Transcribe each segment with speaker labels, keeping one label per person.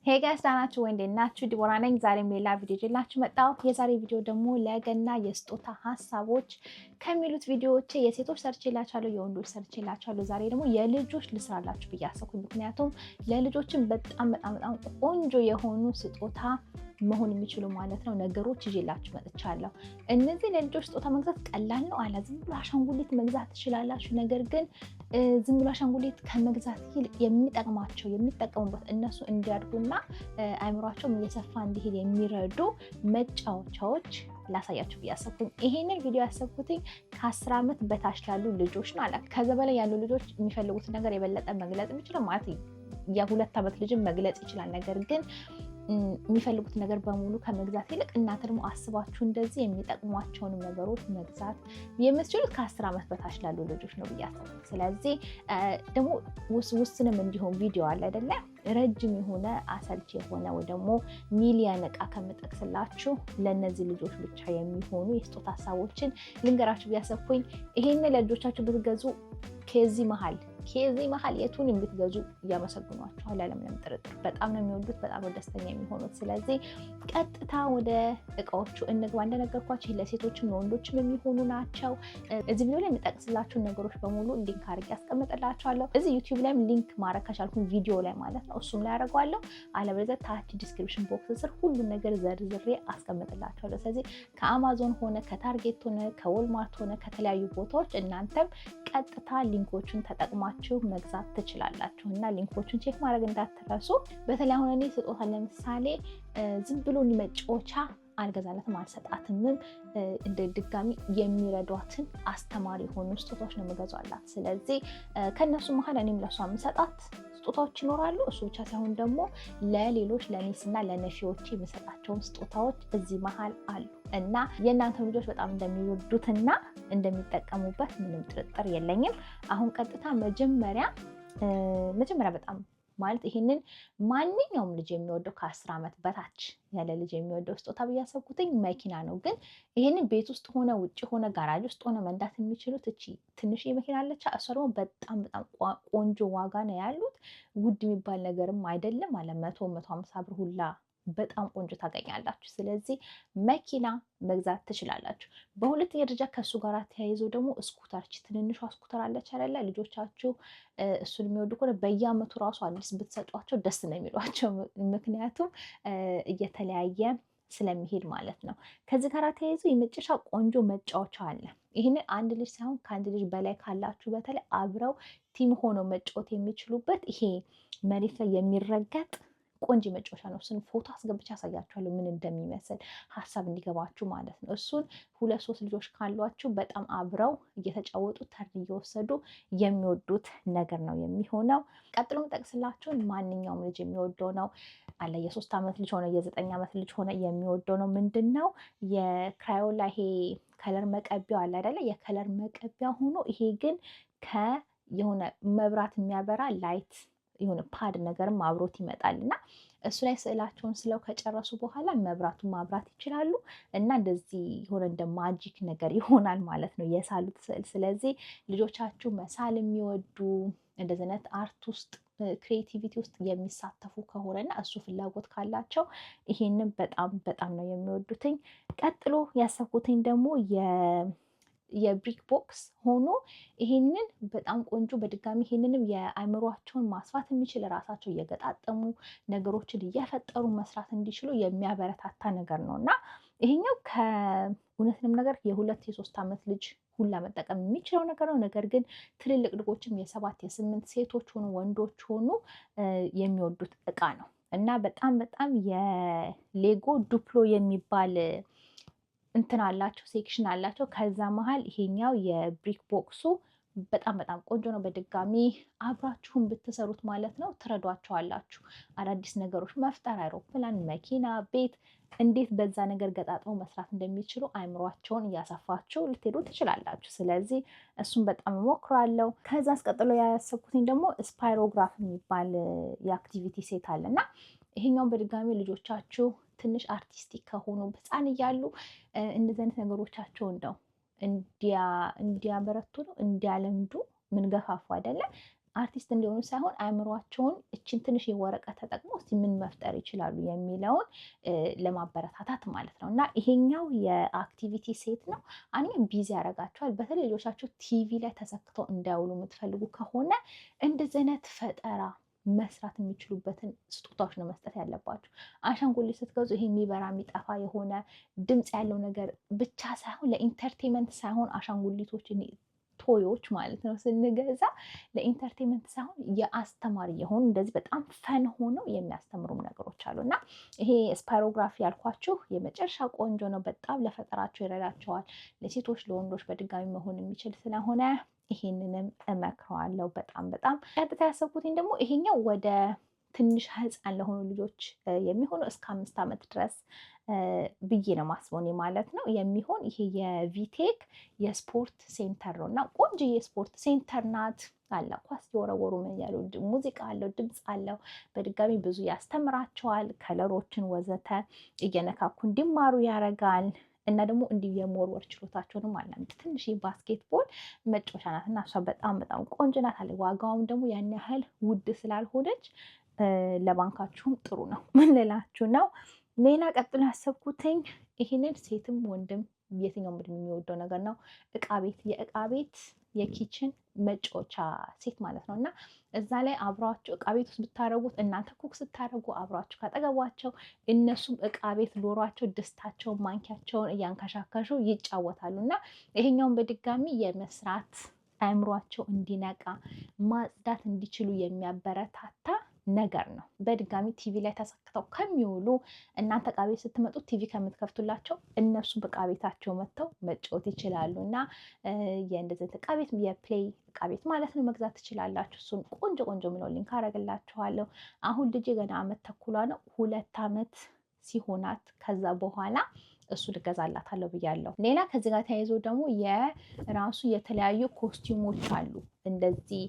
Speaker 1: ሄይ ጋይስ ዳናችሁ ወይ እንዴት ናችሁ? ዲቦራ ነኝ። ዛሬም ሌላ ቪዲዮ ይዤላችሁ መጣሁ። የዛሬ ቪዲዮ ደግሞ ለገና የስጦታ ሀሳቦች ከሚሉት ቪዲዮዎቼ የሴቶች ሰርቼላችኋለሁ፣ የወንዶች ሰርቼላችኋለሁ። ዛሬ ደግሞ የልጆች ልስራላችሁ ብዬ አሰብኩኝ። ምክንያቱም ለልጆችም በጣም ቆንጆ የሆኑ ስጦታ መሆን የሚችሉ ማለት ነው ነገሮች ይዤላችሁ መጥቻለሁ። እነዚህ ለልጆች ስጦታ መግዛት ቀላል ነው አላ ዝም ብሎ አሻንጉሊት መግዛት ትችላላችሁ። ነገር ግን ዝም ብሎ አሻንጉሊት ከመግዛት ይልቅ የሚጠቅማቸው የሚጠቀሙበት እነሱ እንዲያድጉና አእምሯቸውም እየሰፋ እንዲሄድ የሚረዱ መጫወቻዎች ላሳያችሁ ብዬ አሰብኩኝ። ይሄንን ቪዲዮ ያሰብኩትኝ ከ10 ዓመት በታች ላሉ ልጆች ነው አላ ከዛ በላይ ያሉ ልጆች የሚፈልጉት ነገር የበለጠ መግለጽ የሚችለው ማለት የ2 ዓመት ልጅም መግለጽ ይችላል። ነገር ግን የሚፈልጉት ነገር በሙሉ ከመግዛት ይልቅ እናንተ ደግሞ አስባችሁ እንደዚህ የሚጠቅሟቸውን ነገሮች መግዛት የምትችሉት ከ10 ዓመት በታች ላሉ ልጆች ነው ብዬ አሰብኩ። ስለዚህ ደግሞ ውስንም እንዲሆን ቪዲዮ አለ አይደለ? ረጅም የሆነ አሰልቺ የሆነ ወይ ደግሞ ሚሊየን እቃ ከምጠቅስላችሁ ለእነዚህ ልጆች ብቻ የሚሆኑ የስጦታ ሀሳቦችን ልንገራችሁ ብዬ አሰብኩኝ። ይሄንን ለልጆቻችሁ ብትገዙ ከዚህ መሀል የቱን ብትገዙ እያመሰግኗችኋል ያለምንም ጥርጥር። በጣም ነው የሚወዱት፣ በጣም ነው ደስተኛ የሚሆኑት። ስለዚህ ቀጥታ ወደ እቃዎቹ እንግባ። እንደነገርኳችሁ ለሴቶችም ለወንዶችም የሚሆኑ ናቸው። እዚህ ቪዲዮ ላይ የምጠቅስላችሁን ነገሮች በሙሉ ሊንክ አድርጌ ያስቀምጥላችኋለሁ። እዚህ ዩቲዩብ ላይም ሊንክ ማድረግ ከቻልኩኝ ቪዲዮ ላይ ማለት ነው እሱም ላይ አደርገዋለሁ። አለበለዚያ ታች ዲስክሪፕሽን ቦክስ ስር ሁሉን ነገር ዘርዝሬ አስቀምጥላችኋለሁ። ስለዚህ ከአማዞን ሆነ ከታርጌት ሆነ ከወልማርት ሆነ ከተለያዩ ቦታዎች እናንተም ቀጥታ ሊንኮቹን ተጠቅማችሁ መግዛት ትችላላችሁ እና ሊንኮቹን ቼክ ማድረግ እንዳትረሱ። በተለይ አሁን እኔ ስጦታ ለምሳሌ ዝም ብሎ መጫወቻ አልገዛላትም አልሰጣትምም። እንደ ድጋሚ የሚረዷትን አስተማሪ የሆኑ ስጦታዎች ነው የምገዛላት። ስለዚህ ከነሱ መሀል እኔም ለሷ የምሰጣት ስጦታዎች ይኖራሉ። እሱ ብቻ ሳይሆን ደግሞ ለሌሎች ለኔስና ለነፊዎች የምሰጣቸውን ስጦታዎች እዚህ መሀል አሉ እና የእናንተ ልጆች በጣም እንደሚወዱትና እንደሚጠቀሙበት ምንም ጥርጥር የለኝም። አሁን ቀጥታ መጀመሪያ በጣም ማለት ይሄንን ማንኛውም ልጅ የሚወደው ከ10 ዓመት በታች ያለ ልጅ የሚወደው ስጦታ ብዬ ያሰብኩትኝ መኪና ነው። ግን ይሄንን ቤት ውስጥ ሆነ ውጭ ሆነ ጋራጅ ውስጥ ሆነ መንዳት የሚችሉት እቺ ትንሽ መኪና አለች። እሷ ደግሞ በጣም ቆንጆ ዋጋ ነው ያሉት። ውድ የሚባል ነገርም አይደለም አለ 150 ብር ሁላ በጣም ቆንጆ ታገኛላችሁ። ስለዚህ መኪና መግዛት ትችላላችሁ። በሁለተኛ ደረጃ ከእሱ ጋር ተያይዞ ደግሞ ስኩተር፣ ትንንሿ ስኩተር አለች አይደለ? ልጆቻችሁ እሱን የሚወዱ ከሆነ በየአመቱ ራሱ አዲስ ብትሰጧቸው ደስ ነው የሚሏቸው። ምክንያቱም እየተለያየ ስለሚሄድ ማለት ነው። ከዚህ ጋር ተያይዞ የመጨረሻ ቆንጆ መጫወቻ አለ። ይህንን አንድ ልጅ ሳይሆን ከአንድ ልጅ በላይ ካላችሁ በተለይ አብረው ቲም ሆነው መጫወት የሚችሉበት ይሄ መሬት ላይ የሚረገጥ ቆንጆ መጫወቻ ነው። እሱን ፎቶ አስገብቼ ያሳያችኋለሁ ምን እንደሚመስል ሀሳብ እንዲገባችሁ ማለት ነው። እሱን 2-3 ልጆች ካሏችሁ በጣም አብረው እየተጫወቱ ተርን እየወሰዱ የሚወዱት ነገር ነው የሚሆነው። ቀጥሎም ጠቅስላችሁን ማንኛውም ልጅ የሚወደው ነው አለ። የ3 ዓመት ልጅ ሆነ የ9 ዓመት ልጅ ሆነ የሚወደው ነው። ምንድን ነው የክራዮላ ይሄ ከለር መቀቢያው አለ አይደለ? የከለር መቀቢያ ሆኖ ይሄ ግን የሆነ መብራት የሚያበራ ላይት የሆነ ፓድ ነገርም አብሮት ይመጣል እና እሱ ላይ ስዕላቸውን ስለው ከጨረሱ በኋላ መብራቱን ማብራት ይችላሉ እና እንደዚህ የሆነ እንደ ማጂክ ነገር ይሆናል ማለት ነው የሳሉት ስዕል። ስለዚህ ልጆቻችሁ መሳል የሚወዱ እንደዚህ አይነት አርት ውስጥ ክሬቲቪቲ ውስጥ የሚሳተፉ ከሆነና እሱ ፍላጎት ካላቸው ይሄንን በጣም ነው የሚወዱትኝ። ቀጥሎ ያሰብኩትኝ ደግሞ የብሪክ ቦክስ ሆኖ ይሄንን በጣም ቆንጆ በድጋሚ ይሄንንም የአእምሯቸውን ማስፋት የሚችል ራሳቸው እየገጣጠሙ ነገሮችን እየፈጠሩ መስራት እንዲችሉ የሚያበረታታ ነገር ነው እና ይሄኛው ከእውነትንም ነገር የ2-3 ዓመት ልጅ ሁላ መጠቀም የሚችለው ነገር ነው። ነገር ግን ትልልቅ ልጆችም የ7-8 ሴቶች ሆኑ ወንዶች ሆኑ የሚወዱት እቃ ነው እና በጣም የሌጎ ዱፕሎ የሚባል እንትን አላቸው ሴክሽን አላቸው። ከዛ መሀል ይሄኛው የብሪክ ቦክሱ በጣም ቆንጆ ነው። በድጋሚ አብራችሁን ብትሰሩት ማለት ነው ትረዷቸዋላችሁ። አዳዲስ ነገሮች መፍጠር፣ አይሮፕላን፣ መኪና፣ ቤት እንዴት በዛ ነገር ገጣጥመው መስራት እንደሚችሉ አእምሯቸውን እያሰፋችሁ ልትሄዱ ትችላላችሁ። ስለዚህ እሱን በጣም እሞክራለሁ። ከዛ አስቀጥሎ ያሰብኩትኝ ደግሞ ስፓይሮግራፍ የሚባል የአክቲቪቲ ሴት አለ እና ይሄኛውን በድጋሚ ልጆቻችሁ ትንሽ አርቲስቲክ ከሆኑ ህፃን እያሉ እንደዚህ አይነት ነገሮቻቸው እንዲያበረቱ ነው እንዲያለምዱ ምን ገፋፉ አይደለም አርቲስት እንዲሆኑ ሳይሆን አእምሯቸውን እችን ትንሽ የወረቀት ተጠቅሞ እስቲ ምን መፍጠር ይችላሉ የሚለውን ለማበረታታት ማለት ነው። እና ይሄኛው የአክቲቪቲ ሴት ነው። አንኛ ቢዚ ያደርጋቸዋል። በተለይ ልጆቻቸው ቲቪ ላይ ተሰክተው እንዳያውሉ የምትፈልጉ ከሆነ እንደዚህ አይነት ፈጠራ መስራት የሚችሉበትን ስጦታዎች ነው መስጠት ያለባቸው። አሻንጉሊት ስትገዙ ይሄ የሚበራ የሚጠፋ የሆነ ድምፅ ያለው ነገር ብቻ ሳይሆን ለኢንተርቴንመንት ሳይሆን አሻንጉሊቶች ቶዮች ማለት ነው ስንገዛ ለኢንተርቴንመንት ሳይሆን የአስተማሪ የሆኑ እንደዚህ በጣም ፈን ሆነው የሚያስተምሩም ነገሮች አሉ እና ይሄ ስፓይሮግራፊ ያልኳችሁ የመጨረሻ ቆንጆ ነው። በጣም ለፈጠራቸው ይረዳቸዋል። ለሴቶች ለወንዶች በድጋሚ መሆን የሚችል ስለሆነ ይሄንንም እመክረዋለሁ። በጣም ቀጥታ ያሰብኩትኝ ደግሞ ይሄኛው ወደ ትንሽ ህፃን ለሆኑ ልጆች የሚሆነው እስከ 5 ዓመት ድረስ ብዬ ነው ማስበው ማለት ነው የሚሆን ይሄ የቪቴክ የስፖርት ሴንተር ነው እና ቆንጆ የስፖርት ሴንተር ናት። አለ ኳስ የወረወሩ ምን ያሉ ሙዚቃ አለው፣ ድምፅ አለው። በድጋሚ ብዙ ያስተምራቸዋል። ከለሮችን ወዘተ እየነካኩ እንዲማሩ ያደርጋል። እና ደግሞ እንዲሁ የመወርወር ችሎታቸውንም አላምጥ። ትንሽ ባስኬትቦል መጫወቻ ናት እና እሷ በጣም ቆንጆ ናት አለ። ዋጋውም ደግሞ ያን ያህል ውድ ስላልሆነች ለባንካችሁም ጥሩ ነው ምንላችሁ ነው። ሌላ ቀጥሎ ያሰብኩትኝ ይህንን ሴትም ወንድም የትኛውም እድሜ የሚወደው ነገር ነው። እቃ ቤት የእቃ ቤት የኪችን መጫወቻ ሴት ማለት ነው እና እዛ ላይ አብሯቸው እቃ ቤት ውስጥ ብታደረጉት እናንተ ኩክ ስታደረጉ አብሯቸው ካጠገቧቸው እነሱም እቃ ቤት ኖሯቸው ድስታቸውን ማንኪያቸውን እያንከሻከሹ ይጫወታሉ እና ይሄኛውን በድጋሚ የመስራት አእምሯቸው እንዲነቃ ማጽዳት እንዲችሉ የሚያበረታታ ነገር ነው። በድጋሚ ቲቪ ላይ ተሰክተው ከሚውሉ እናንተ እቃ ቤት ስትመጡ ቲቪ ከምትከፍቱላቸው እነሱ በእቃ ቤታቸው መጥተው መጫወት ይችላሉ እና የእንደዚህ እቃ ቤት የፕሌይ እቃ ቤት ማለት ነው መግዛት ትችላላችሁ። እሱን ቆንጆ ምለው ሊንክ አደርግላችኋለሁ። አሁን ልጅ ገና ዓመት ተኩሏ ነው። 2 ዓመት ሲሆናት ከዛ በኋላ እሱ ልገዛላታለሁ ብያለሁ። ሌላ ከዚህ ጋር ተያይዞ ደግሞ የራሱ የተለያዩ ኮስቲዩሞች አሉ እንደዚህ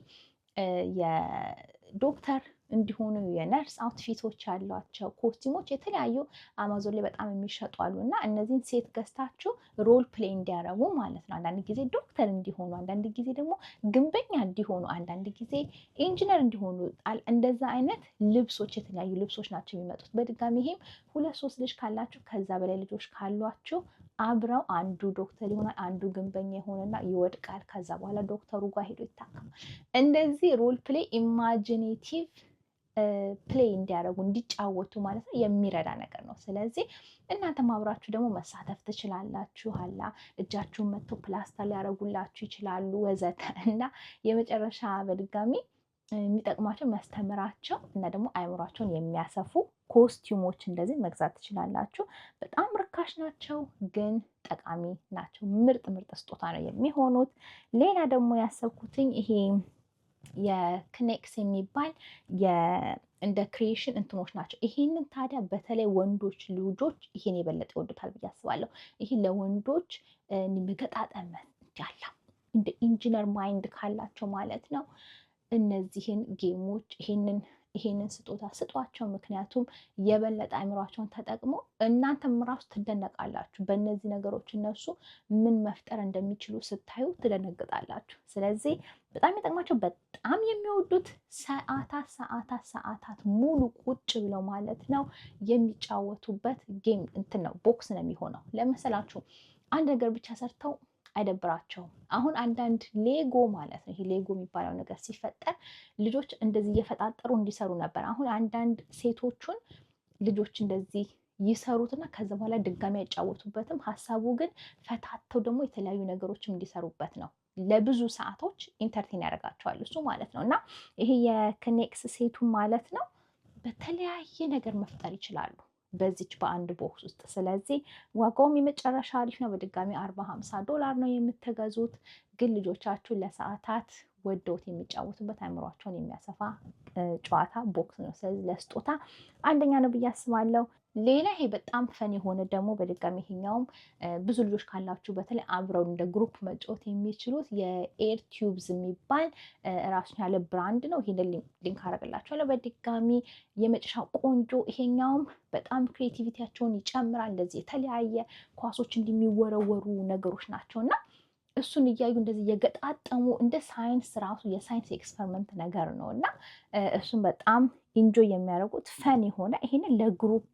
Speaker 1: የዶክተር እንዲሆኑ የነርስ አውትፊቶች ያሏቸው ኮስቲሞች የተለያዩ አማዞን ላይ በጣም የሚሸጡ አሉ እና እነዚህን ሴት ገዝታችሁ ሮል ፕሌይ እንዲያረጉ ማለት ነው። አንዳንድ ጊዜ ዶክተር እንዲሆኑ፣ አንዳንድ ጊዜ ደግሞ ግንበኛ እንዲሆኑ፣ አንዳንድ ጊዜ ኢንጂነር እንዲሆኑ እንደዛ አይነት ልብሶች የተለያዩ ልብሶች ናቸው የሚመጡት። በድጋሚ ይሄም 2-3 ልጅ ካላችሁ ከዛ በላይ ልጆች ካሏችሁ አብረው አንዱ ዶክተር ይሆናል፣ አንዱ ግንበኛ ይሆንና ይወድቃል። ከዛ በኋላ ዶክተሩ ጋር ሄዶ ይታከማል። እንደዚህ ሮል ፕሌይ ኢማጂኔቲቭ ፕሌይ እንዲያደርጉ እንዲጫወቱ ማለት ነው የሚረዳ ነገር ነው። ስለዚህ እናንተም አብራችሁ ደግሞ መሳተፍ ትችላላችሁ። ኋላ እጃችሁን መጥቶ ፕላስተር ሊያደርጉላችሁ ይችላሉ ወዘተ እና የመጨረሻ በድጋሚ የሚጠቅማቸው የሚያስተምራቸው እና ደግሞ አእምሯቸውን የሚያሰፉ ኮስቲዩሞች እንደዚህ መግዛት ትችላላችሁ። በጣም ርካሽ ናቸው ግን ጠቃሚ ናቸው። ምርጥ ስጦታ ነው የሚሆኑት። ሌላ ደግሞ ያሰብኩትኝ ይሄ የክኔክስ የሚባል እንደ ክሪኤሽን እንትኖች ናቸው። ይሄንን ታዲያ በተለይ ወንዶች ልጆች ይሄን የበለጠ ይወዱታል ብዬ አስባለሁ። ይሄ ለወንዶች መገጣጠም ያለው እንደ ኢንጂነር ማይንድ ካላቸው ማለት ነው እነዚህን ጌሞች ይሄንን ስጦታ ስጧቸው። ምክንያቱም የበለጠ አእምሯቸውን ተጠቅሞ እናንተም ራሱ ትደነቃላችሁ። በእነዚህ ነገሮች እነሱ ምን መፍጠር እንደሚችሉ ስታዩ ትደነግጣላችሁ። ስለዚህ በጣም የጠቅማቸው በጣም የሚወዱት ሰዓታት ሙሉ ቁጭ ብለው ማለት ነው የሚጫወቱበት ጌም እንትን ነው። ቦክስ ነው የሚሆነው። ለመሰላችሁ አንድ ነገር ብቻ ሰርተው አይደብራቸውም። አሁን አንዳንድ ሌጎ ማለት ነው ይሄ ሌጎ የሚባለው ነገር ሲፈጠር ልጆች እንደዚህ እየፈጣጠሩ እንዲሰሩ ነበር። አሁን አንዳንድ ሴቶቹን ልጆች እንደዚህ ይሰሩትና ከዛ በኋላ ድጋሚ አይጫወቱበትም። ሀሳቡ ግን ፈታተው ደግሞ የተለያዩ ነገሮችም እንዲሰሩበት ነው። ለብዙ ሰዓቶች ኢንተርቴን ያደርጋቸዋል እሱ ማለት ነው። እና ይሄ የክኔክስ ሴቱ ማለት ነው በተለያየ ነገር መፍጠር ይችላሉ በዚች በአንድ ቦክስ ውስጥ። ስለዚህ ዋጋውም የመጨረሻ አሪፍ ነው። በድጋሚ $40-50 ነው የምትገዙት። ግን ልጆቻችሁ ለሰዓታት ወደውት የሚጫወቱበት አእምሯቸውን የሚያሰፋ ጨዋታ ቦክስ ነው። ስለዚህ ለስጦታ አንደኛ ነው ብዬ አስባለሁ። ሌላ ይሄ በጣም ፈን የሆነ ደግሞ በድጋሚ ይሄኛውም ብዙ ልጆች ካላችሁ በተለይ አብረው እንደ ግሩፕ መጫወት የሚችሉት የኤር ቲዩብስ የሚባል ራሱን ያለ ብራንድ ነው። ይሄንን ሊንክ አደርግላችኋለሁ በድጋሚ። የመጨረሻ ቆንጆ ይሄኛውም በጣም ክሬቲቪቲያቸውን ይጨምራል። እንደዚህ የተለያየ ኳሶች እንደሚወረወሩ ነገሮች ናቸው እና እሱን እያዩ እንደዚህ እየገጣጠሙ እንደ ሳይንስ ራሱ የሳይንስ ኤክስፐሪመንት ነገር ነው እና እሱን በጣም ኢንጆይ የሚያደርጉት ፈን የሆነ ይሄንን ለግሩፕ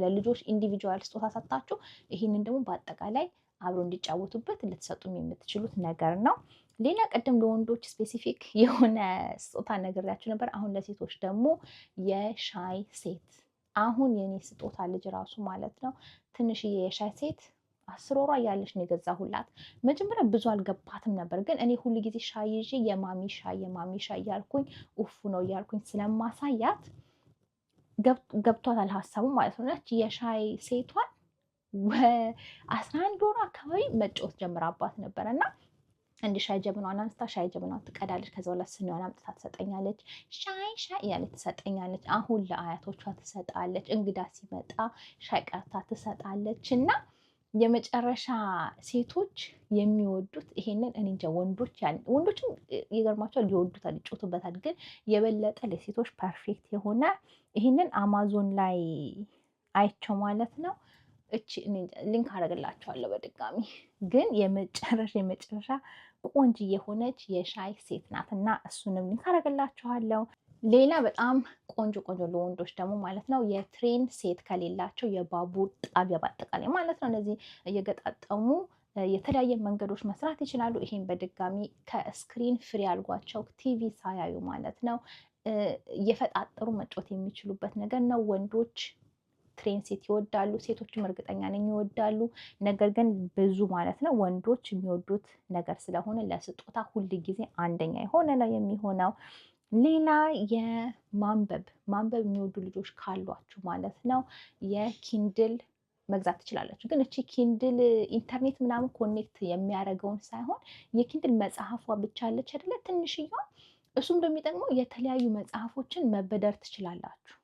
Speaker 1: ለልጆች ኢንዲቪጁዋል ስጦታ ሰጥታችሁ ይሄንን ደግሞ በአጠቃላይ አብሮ እንዲጫወቱበት ልትሰጡም የምትችሉት ነገር ነው። ሌላ ቀደም ለወንዶች ስፔሲፊክ የሆነ ስጦታ ነግሬያችሁ ነበር። አሁን ለሴቶች ደግሞ የሻይ ሴት። አሁን የኔ ስጦታ ልጅ ራሱ ማለት ነው ትንሽዬ የሻይ ሴት 10 ወሯ እያለች ነው የገዛሁላት። መጀመሪያ ብዙ አልገባትም ነበር፣ ግን እኔ ሁሉ ጊዜ ሻይ ይዤ የማሚ ሻይ እያልኩኝ ኡፉ ነው እያልኩኝ ስለማሳያት ገብቷታል ሀሳቡ ማለት ነው። የሻይ ሴቷን 11 ወሯ አካባቢ መጫወት ጀምራባት ነበረ እና እንዲህ ሻይ ጀበናዋን አንስታ ሻይ ጀበናዋን ትቀዳለች። ከዛ በኋላ ስኒዋን አምጥታ ትሰጠኛለች። ሻይ እያለች ትሰጠኛለች። አሁን ለአያቶቿ ትሰጣለች። እንግዳ ሲመጣ ሻይ ቀርታ ትሰጣለች። እና የመጨረሻ ሴቶች የሚወዱት ይሄንን እኔ እንጃ። ወንዶችም ይገርማቸዋል፣ ሊወዱታል፣ ይጮቱበታል። ግን የበለጠ ለሴቶች ፐርፌክት የሆነ ይሄንን አማዞን ላይ አይቸው ማለት ነው። ሊንክ አደርግላችኋለሁ በድጋሚ። ግን የመጨረሻ ቆንጆ የሆነች የሻይ ሴት ናት እና እሱንም ሊንክ አደርግላችኋለሁ። ሌላ በጣም ቆንጆ ለወንዶች ደግሞ ማለት ነው የትሬን ሴት ከሌላቸው የባቡር ጣቢያ በአጠቃላይ ማለት ነው እነዚህ እየገጣጠሙ የተለያየ መንገዶች መስራት ይችላሉ። ይሄን በድጋሚ ከስክሪን ፍሪ አልጓቸው ቲቪ ሳያዩ ማለት ነው እየፈጣጠሩ መጫወት የሚችሉበት ነገር ነው። ወንዶች ትሬን ሴት ይወዳሉ፣ ሴቶችም እርግጠኛ ነኝ ይወዳሉ። ነገር ግን ብዙ ማለት ነው ወንዶች የሚወዱት ነገር ስለሆነ ለስጦታ ሁል ጊዜ አንደኛ የሆነ ነው የሚሆነው። ሌላ የማንበብ የሚወዱ ልጆች ካሏችሁ ማለት ነው የኪንድል መግዛት ትችላላችሁ። ግን እቺ ኪንድል ኢንተርኔት ምናምን ኮኔክት የሚያደርገውን ሳይሆን የኪንድል መጽሐፏ ብቻ አለች አይደለ? ትንሽዬዋ። እሱም እንደሚጠቅመው የተለያዩ መጽሐፎችን መበደር ትችላላችሁ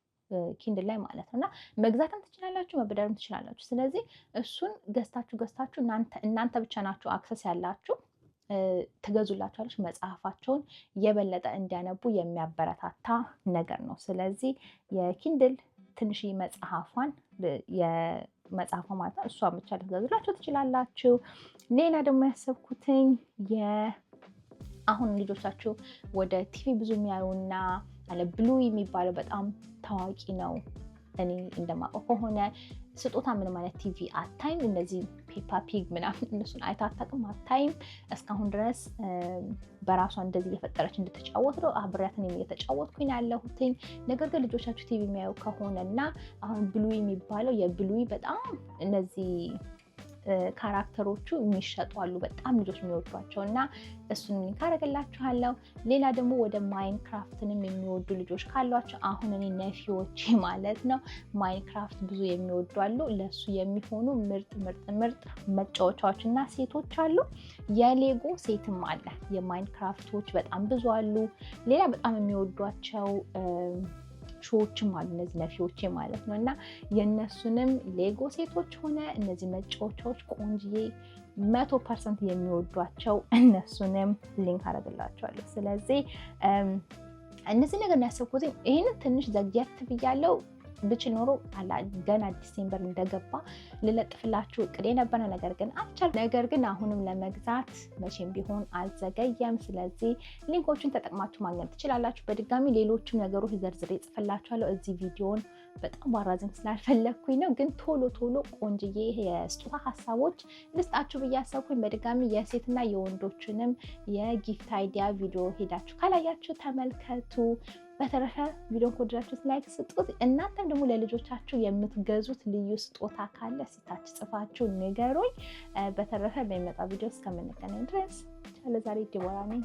Speaker 1: ኪንድል ላይ ማለት ነው እና መግዛትም ትችላላችሁ፣ መበደርም ትችላላችሁ። ስለዚህ እሱን ገዝታችሁ እናንተ ብቻ ናችሁ አክሰስ ያላችሁ ትገዙላችኋለች። መጽሐፋቸውን የበለጠ እንዲያነቡ የሚያበረታታ ነገር ነው። ስለዚህ የኪንድል ትንሽ መጽሐፏን የመጽሐፏ ማለት ነው እሷን ብቻ ልትገዙላችሁ ትችላላችሁ። ሌላ ደግሞ ያሰብኩትኝ አሁን ልጆቻችሁ ወደ ቲቪ ብዙ የሚያዩና አለ ብሉ የሚባለው በጣም ታዋቂ ነው። እኔ እንደማውቀው ከሆነ ስጦታ ምንም አይነት ቲቪ አታይም። እነዚህ ፔፓ ፒግ ምናምን እነሱን አይታ አታውቅም፣ አታይም እስካሁን ድረስ። በራሷ እንደዚህ እየፈጠረች እንድትጫወት ነው አብሬያት እኔም እየተጫወትኩኝ ያለሁትኝ። ነገር ግን ልጆቻችሁ ቲቪ የሚያዩ ከሆነ እና አሁን ብሉ የሚባለው የብሉይ በጣም እነዚህ ካራክተሮቹ የሚሸጡ አሉ፣ በጣም ልጆች የሚወዷቸው እና እሱን ሊንክ አደርግላችኋለሁ። ሌላ ደግሞ ወደ ማይንክራፍትንም የሚወዱ ልጆች ካሏቸው አሁን እኔ ነፊዎቼ ማለት ነው ማይንክራፍት ብዙ የሚወዱ አሉ። ለሱ የሚሆኑ ምርጥ መጫወቻዎች እና ሴቶች አሉ። የሌጎ ሴትም አለ። የማይንክራፍቶች በጣም ብዙ አሉ። ሌላ በጣም የሚወዷቸው ሾዎችም አሉ፣ እነዚህ ነፊዎቼ ማለት ነው እና የእነሱንም ሌጎ ሴቶች ሆነ እነዚህ መጫወቻዎች ቆንጅዬ 100% የሚወዷቸው እነሱንም ሊንክ አደርግላቸዋለሁ። ስለዚህ እነዚህ ነገር ያሰብኩት ይህንን ትንሽ ዘግየት ብያለሁ። ብችል ኖሮ ገና ዲሴምበር እንደገባ ልለጥፍላችሁ እቅድ የነበረ ነገር ግን አልቻልኩም። ነገር ግን አሁንም ለመግዛት መቼም ቢሆን አልዘገየም። ስለዚህ ሊንኮቹን ተጠቅማችሁ ማግኘት ትችላላችሁ። በድጋሚ ሌሎችም ነገሮች ዘርዝሬ ጽፍላችኋለሁ። እዚህ ቪዲዮን በጣም ባራዝም ስላልፈለግኩኝ ነው። ግን ቶሎ ቆንጅዬ የስጦታ ሀሳቦች ልስጣችሁ ብዬ አሰብኩኝ። በድጋሚ የሴትና የወንዶችንም የጊፍት አይዲያ ቪዲዮ ሄዳችሁ ካላያችሁ ተመልከቱ። በተረፈ ቪዲዮን ከወደዳችሁት ላይክ ስጡት። እናንተም ደግሞ ለልጆቻችሁ የምትገዙት ልዩ ስጦታ ካለ ሲታች ጽፋችሁ ንገሩኝ። በተረፈ በሚመጣ ቪዲዮ እስከምንገናኝ ድረስ ለዛሬ ዲቦራ ነኝ።